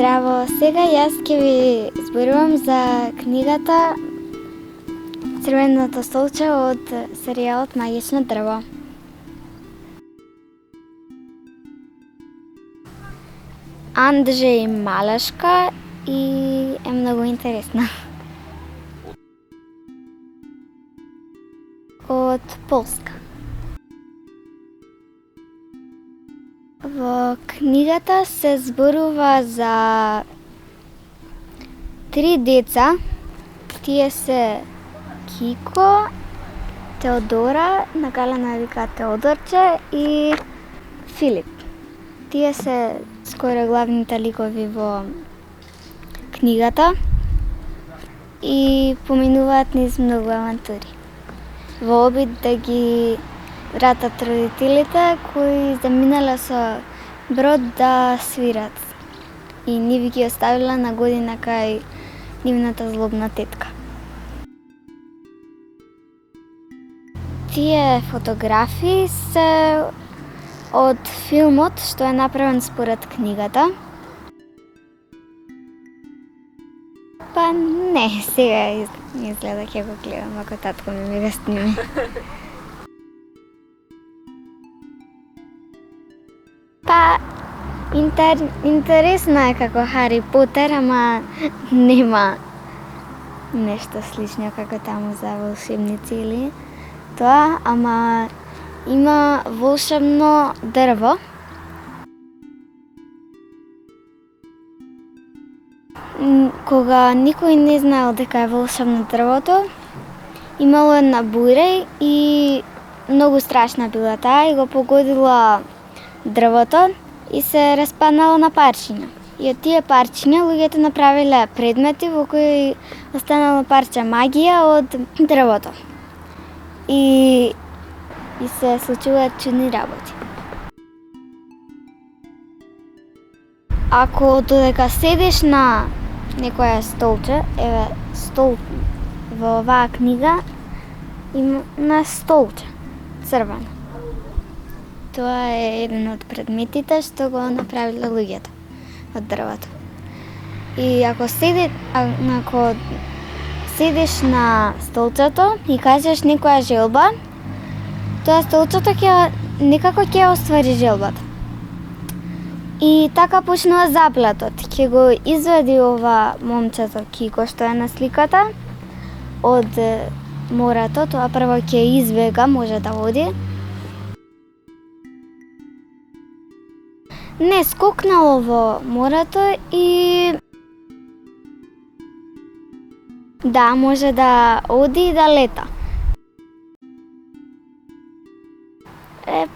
Здраво, сега јас ќе ви зборувам за книгата Црвеното столче од серијалот Магично дрво. Анджеј Малешка и е многу интересна. Од Полска. Во книгата се зборува за 3 деца. Тие се Кико, Теодора, нагалена вика Теодорче и Филип. Тие се скоро главните ликови во книгата и поминуваат низ многу авантури во обид да ги вратат родителите кои заминале со брод да свират и нив ги оставила на година кај нивната злобна тетка. Тие фотографии се од филмот што е направен според книгата. Па не, сега изгледа ќе го гледам ако татко ми го сними. Па интересно е како Хари Потер, ама нема нешто слично како таму за волшебници или тоа, ама има волшебно дрво. Кога никој не знаел дека е волшебно дрвото, имало една бура и многу страшна била таа и го погодила дрвото и се распаднало на парчиња. И од тие парчиња луѓето направиле предмети во кои останало парче магија од дрвото. И се случуваат чудни работи. Ако додека седиш на некоја столче, еве стол во оваа книга има на столче црвено. Тоа е еден од предметите што го направиле луѓето од дрвото. И ако седиш на столчето и кажеш некоја желба, тоа столчето некако ќе оствари желбата. И така почнува заплетот. Ќе го извади ова момчето Кико што е на сликата од морето, тоа прво ќе избега, може да оди. Не, скокнало во морето и да, може да оди и да лета.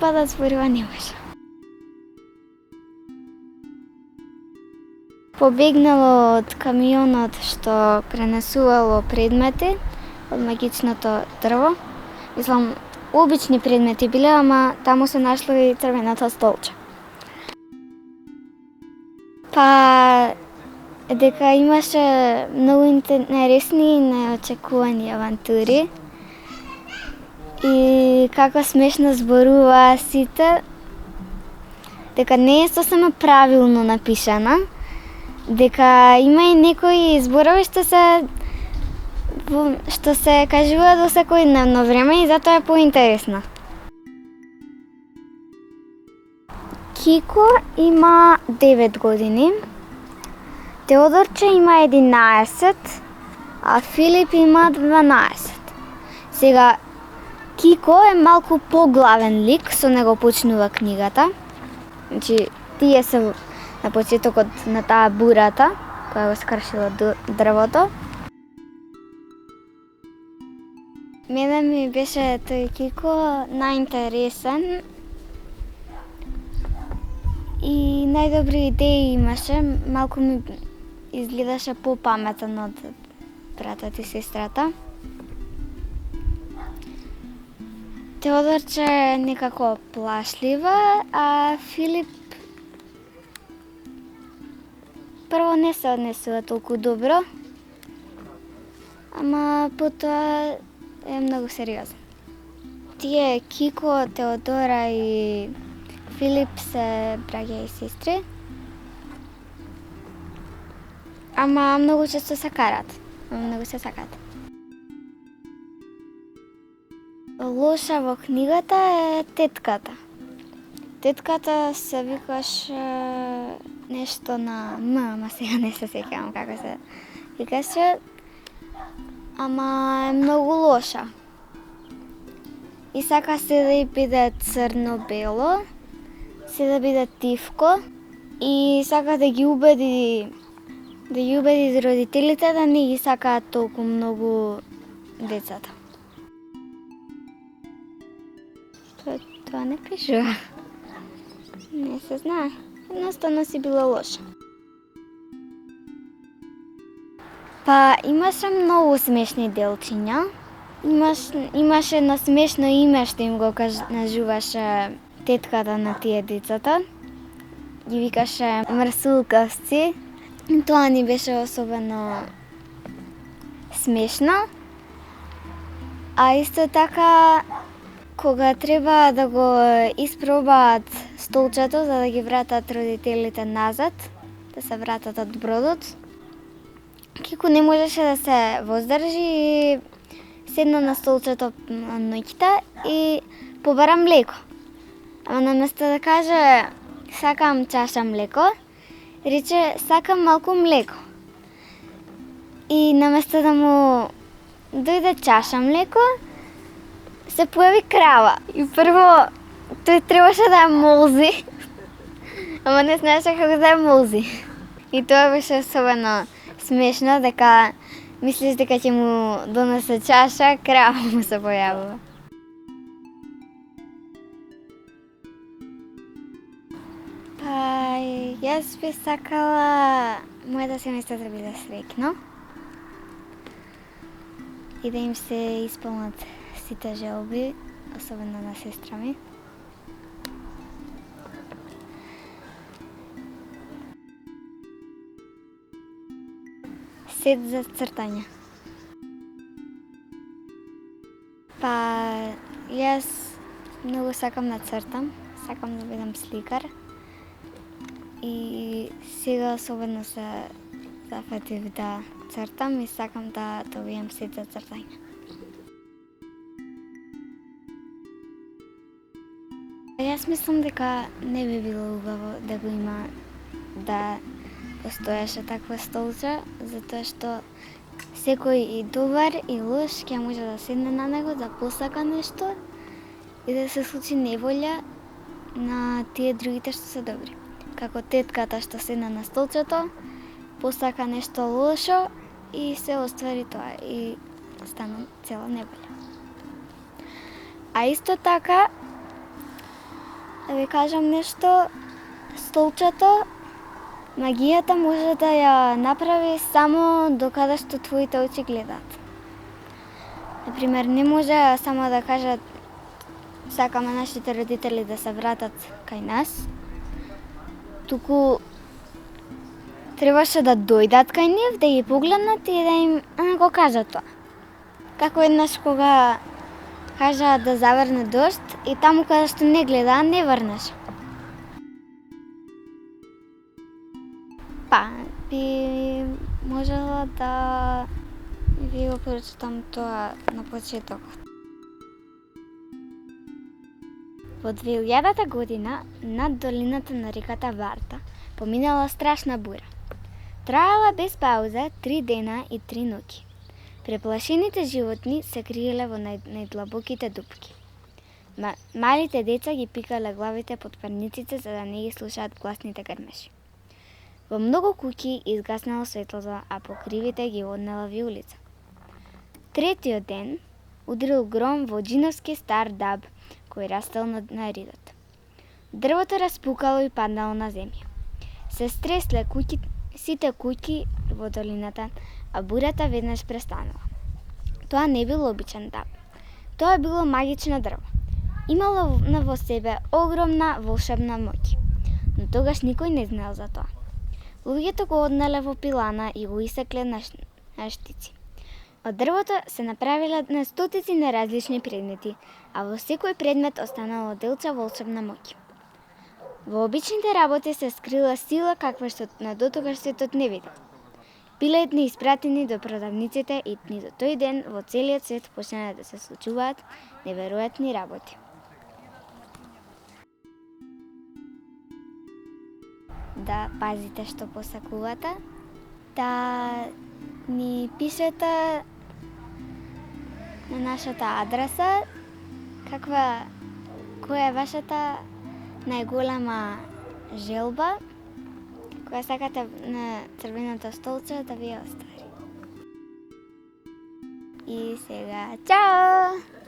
Па да зборува не може. Побегнало од камионот што пренесувало предмети од магичното дрво. Мислам, обични предмети биле, ама таму се нашло и црвеното столче. Па дека имаше многу интересни и неочекувани авантури и како смешно зборуваа сите, дека не е сосема правилно напишана, дека има и некои зборови што се кажуваат во секојдневно време и затоа е поинтересна. Кико има 9 години, Теодорче има 11, а Филип има 12. Сега, Кико е малку поглавен лик, со него почнува книгата. Значи, тие се на почетокот на таа бурата, која го скршила дрвото. Мене ми беше тој Кико најинтересен и најдобри идеи имаше, малку ми изгледаше попаметен од братот и сестрата. Теодорче е некако плашлива, а Филип прво не се однесува толку добро, ама потоа е многу сериозен. Тие Кико, Теодора и Филип се браќа и сестри. ама многу често се карат. Многу се сакат. Лоша во книгата е тетката. Тетката се викаше нешто на М, ама сега не се сеќавам како се викаше. Ама е многу лоша. И сака се да ја биде црно-бело, се да биде тивко и сака да ги убеди родителите да не ги сакаат толку многу децата. Тоа не пишува. Не се знае. Едноставно си била лоша. Па имаше многу смешни делчиња. Имаше едно смешно име што им го кажуваше тетката на тие децата. Ги викаше мрсулкавци. Тоа ни беше особено смешно. А исто така, кога треба да го испробаат столчето за да ги вратат родителите назад, да се вратат од бродот, Кико не можеше да се воздржи и седна на столчето на ноќта и побара млеко. Ама наместо да каже сакам чаша млеко, рече сакам малку млеко. И наместо да му дојде чаша млеко, се појави крава. И прво тој требаше да ја молзи, ама не знаеше како да ја молзи. И тоа беше особено смешно, дека мислиш дека ќе му донесе чаша, крава му се појавува. Па, јас би сакала моето семејство да биде среќно и да им се исполнат сите желби, особено на сестра ми. Сет за цртање. Па, јас многу сакам да цртам, сакам да бидам сликар. И сега особено се зафатив да цртам и сакам да добијам сет за цртање. Јас мислам дека не би било убаво да го има, да постоеше таква столче, затоа што секој и добар и лош ќе може да седне на него, да посака нешто и да се случи неволја на тие другите што се добри. Како тетката што седна на столчето, посака нешто лошо и се оствари тоа и стана цела неволја. А исто така, да ви кажам нешто, столчето, магијата може да ја направи само докаде што твоите очи гледаат. Например, не може само да кажат сакаме нашите родители да се вратат кај нас, туку требаше да дојдат кај нив, да ги погледнат и да им го кажат тоа. Како еднаш кога кажаа да заврне дожд и таму каде што не гледаа, не врнеше. Па, би можела да ви го прочитам тоа на почетокот. Во 2000 година над долината на реката Варта поминала страшна бура. Траела без пауза 3 дена и 3 ноќи. Преплашените животни се криеле во најдлабоките дупки. Малите деца ги пикале главите под парниците за да не ги слушаат гласните грмеши. Во многу куќи изгаснало светлото, а покривите ги однела виулица. Третиот ден удрил гром во джиновски стар даб кој растел на ридот. Дрвото распукало и паднало на земја. Се стресле сите куќи во долината, а бурата веднаш престанала. Тоа не бил обичен даб. Тоа било магично дрво. Имало во себе огромна волшебна моќ, но тогаш никој не знаел за тоа. Луѓето го однеле во пилана и го исекле на штици. Од дрвото се направиле на стотици неразлични предмети, а во секој предмет останало делче волшебна моќ. Во обичните работи се скрила сила каква што на дотогаш светот не видел. Билетни испратени до продавниците и низу тој ден во целиот свет почнаа да се случуваат неверојатни работи. Да пазите што посакувате, да ни пишете на нашата адреса која е вашата најголема желба која сакате на црвеното столче да ви остави. И сега, чао!